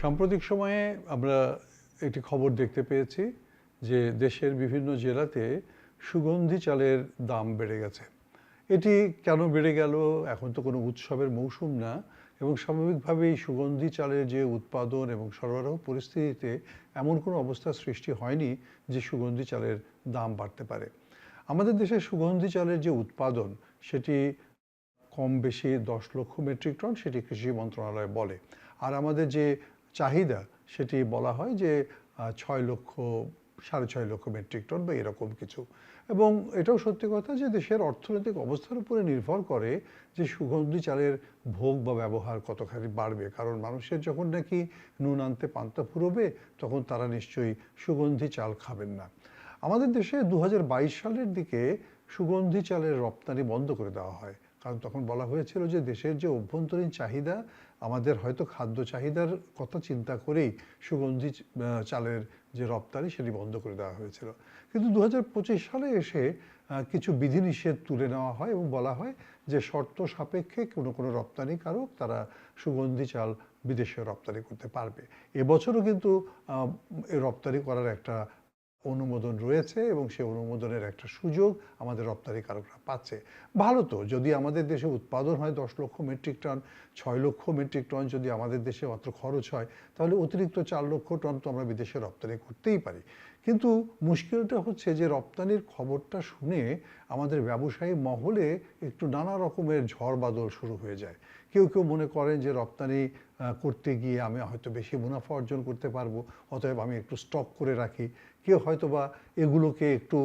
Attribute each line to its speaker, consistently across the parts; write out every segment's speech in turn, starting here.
Speaker 1: সাম্প্রতিক সময়ে আমরা একটি খবর দেখতে পেয়েছি যে দেশের বিভিন্ন জেলাতে সুগন্ধি চালের দাম বেড়ে গেছে। এটি কেন বেড়ে গেল? এখন তো কোনো উৎসবের মৌসুম না, এবং স্বাভাবিকভাবেই সুগন্ধি চালের যে উৎপাদন এবং সরবরাহ পরিস্থিতিতে এমন কোনো অবস্থার সৃষ্টি হয়নি যে সুগন্ধি চালের দাম বাড়তে পারে। আমাদের দেশের সুগন্ধি চালের যে উৎপাদন সেটি কম বেশি 10 লক্ষ মেট্রিক টন, সেটি কৃষি মন্ত্রণালয় বলে। আর আমাদের যে চাহিদা সেটি বলা হয় যে 6 লক্ষ 6.5 লক্ষ মেট্রিক টন বা এরকম কিছু। এবং এটাও সত্যি কথা যে দেশের অর্থনৈতিক অবস্থার উপরে নির্ভর করে যে সুগন্ধি চালের ভোগ বা ব্যবহার কতখানি বাড়বে। কারণ মানুষের যখন নাকি নুন আনতে পান্তা ফুরোবে তখন তারা নিশ্চয়ই সুগন্ধি চাল খাবেন না। আমাদের দেশে 2022 সালের দিকে সুগন্ধি চালের রপ্তানি বন্ধ করে দেওয়া হয়, কারণ তখন বলা হয়েছিল যে দেশের যে অভ্যন্তরীণ চাহিদা, আমাদের হয়তো খাদ্য চাহিদার কথা চিন্তা করেই সুগন্ধি চালের যে রপ্তানি সেটি বন্ধ করে দেওয়া হয়েছিল। কিন্তু 2025 সালে এসে কিছু বিধিনিষেধ তুলে নেওয়া হয় এবং বলা হয় যে শর্ত সাপেক্ষে কোনো রপ্তানিকারক তারা সুগন্ধি চাল বিদেশে রপ্তানি করতে পারবে। এবছরও কিন্তু রপ্তানি করার একটা অনুমোদন রয়েছে এবং সেই অনুমোদনের একটা সুযোগ আমাদের রপ্তানিকারকরা পাচ্ছে। ভালো তো, যদি আমাদের দেশে উৎপাদন হয় 10 লক্ষ মেট্রিক টন, 6 লক্ষ মেট্রিক টন যদি আমাদের দেশে মাত্র খরচ হয়, তাহলে অতিরিক্ত 4 লক্ষ টন তো আমরা বিদেশে রপ্তানি করতেই পারি। কিন্তু মুশকিলটা হচ্ছে যে রপ্তানির খবরটা শুনে আমাদের ব্যবসায়ী মহলে একটু নানা রকমের ঝড় বাদল শুরু হয়ে যায়। কেউ কেউ মনে করেন যে রপ্তানি করতে গিয়ে আমি হয়তো বেশি মুনাফা অর্জন করতে পারবো, অতএব আমি একটু স্টক করে রাখি। কেউ হয়তো বা এগুলোকে একটু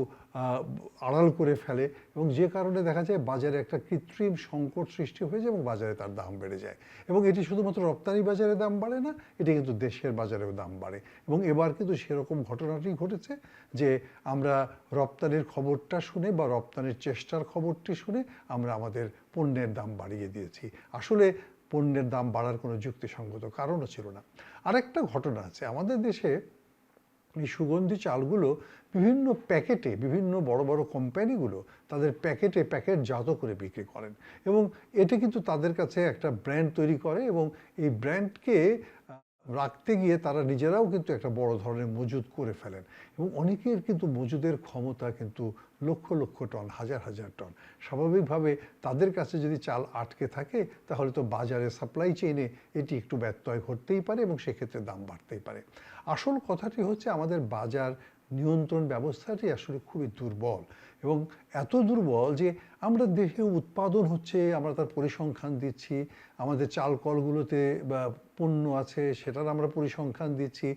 Speaker 1: আড়াল করে ফেলে, এবং যে কারণে দেখা যায় বাজারে একটা কৃত্রিম সংকট সৃষ্টি হয়ে যায় এবং বাজারে তার দাম বেড়ে যায়। এবং এটি শুধুমাত্র রপ্তানি বাজারে দাম বাড়ে না, এটি কিন্তু দেশের বাজারেও দাম বাড়ে। এবং এবার কিন্তু সেরকম ঘটনাটি ঘটেছে যে আমরা রপ্তানির খবরটা শুনে বা রপ্তানির চেষ্টার খবরটি শুনে আমরা আমাদের পণ্যের দাম বাড়িয়ে দিয়েছি। আসলে পণ্যের দাম বাড়ার কোনো যুক্তিসঙ্গত কারণও ছিল না। আরেকটা ঘটনা আছে, আমাদের দেশে এই সুগন্ধি চালগুলো বিভিন্ন প্যাকেটে, বিভিন্ন বড় বড় কোম্পানিগুলো তাদের প্যাকেটজাত করে বিক্রি করেন, এবং এটি কিন্তু তাদের কাছে একটা ব্র্যান্ড তৈরি করে, এবং এই ব্র্যান্ডকে রাখতে গিয়ে তারা নিজেরাও কিন্তু একটা বড় ধরনের মজুদ করে ফেলেন। এবং অনেকের কিন্তু মজুদের ক্ষমতা কিন্তু লক্ষ লক্ষ টন, হাজার হাজার টন। স্বাভাবিকভাবে তাদের কাছে যদি চাল আটকে থাকে তাহলে তো বাজারে সাপ্লাই চেইনে এটি একটু ব্যত্যয় ঘটতেই পারে এবং সেক্ষেত্রে দাম বাড়তেই পারে। আসল কথাটি হচ্ছে আমাদের বাজার নিয়ন্ত্রণ ব্যবস্থাটি আসলে খুবই দুর্বল, এবং এত দুর্বল যে আমরা দেশে উৎপাদন হচ্ছে, আমরা তার পরিসংখ্যান দিচ্ছি, আমাদের চাল কলগুলোতে বা পণ্য আছে সেটার আমরা পরিসংখ্যান দিচ্ছি,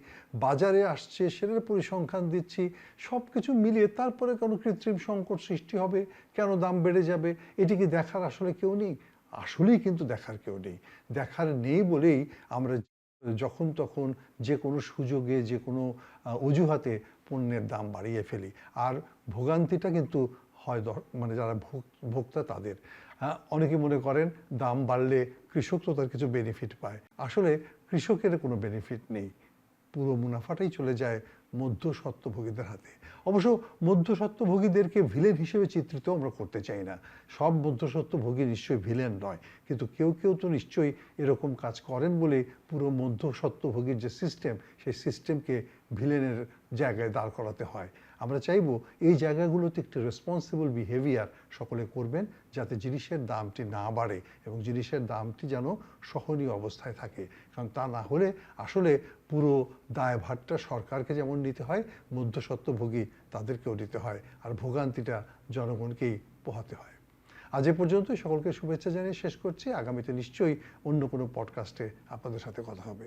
Speaker 1: বাজারে আসছে সেটার পরিসংখ্যান দিচ্ছি, সব কিছু মিলিয়ে তারপরে কোনো কৃত্রিম সংকট সৃষ্টি হবে, কেন দাম বেড়ে যাবে, এটি কি দেখার আসলে কেউ নেই? আসলেই কিন্তু দেখার কেউ নেই। দেখার নেই বলেই আমরা যখন তখন যে কোনো সুযোগে, যে কোনো অজুহাতে পণ্যের দাম বাড়িয়ে ফেলি। আর ভোগান্তিটা কিন্তু হয় মানে যারা ভোক্তা তাদের। অনেকে মনে করেন দাম বাড়লে কৃষক তো তার কিছু বেনিফিট পায়। আসলে কৃষকের কোনো বেনিফিট নেই, পুরো মুনাফাটাই চলে যায় মধ্যস্বত্বভোগীদের হাতে। অবশ্য মধ্যস্বত্বভোগীদেরকে ভিলেন হিসেবে চিত্রিত আমরা করতে চাই না। সব মধ্যস্বত্বভোগী নিশ্চয়ই ভিলেন নয়, কিন্তু কেউ কেউ তো নিশ্চয়ই এরকম কাজ করেন বলে পুরো মধ্যস্বত্বভোগীর যে সিস্টেম, সেই সিস্টেমকে ভিলেনের জায়গায় দাঁড় করাতে হয়। আমরা চাইব এই জায়গাগুলোতে একটি রেসপন্সিবল বিহেভিয়ার সকলে করবেন, যাতে জিনিসের দামটি না বাড়ে এবং জিনিসের দামটি যেন সহনীয় অবস্থায় থাকে। কারণ তা না হলে আসলে পুরো দায়ভারটা সরকারকে যেমন নিতে হয়, মধ্যস্বত্বভোগী তাদেরকেও নিতে হয়, আর ভোগান্তিটা জনগণকেই পোহাতে হয়। আজ এ পর্যন্তই। সকলকে শুভেচ্ছা জানিয়ে শেষ করছি। আগামীতে নিশ্চয়ই অন্য কোনো পডকাস্টে আপনাদের সাথে কথা হবে।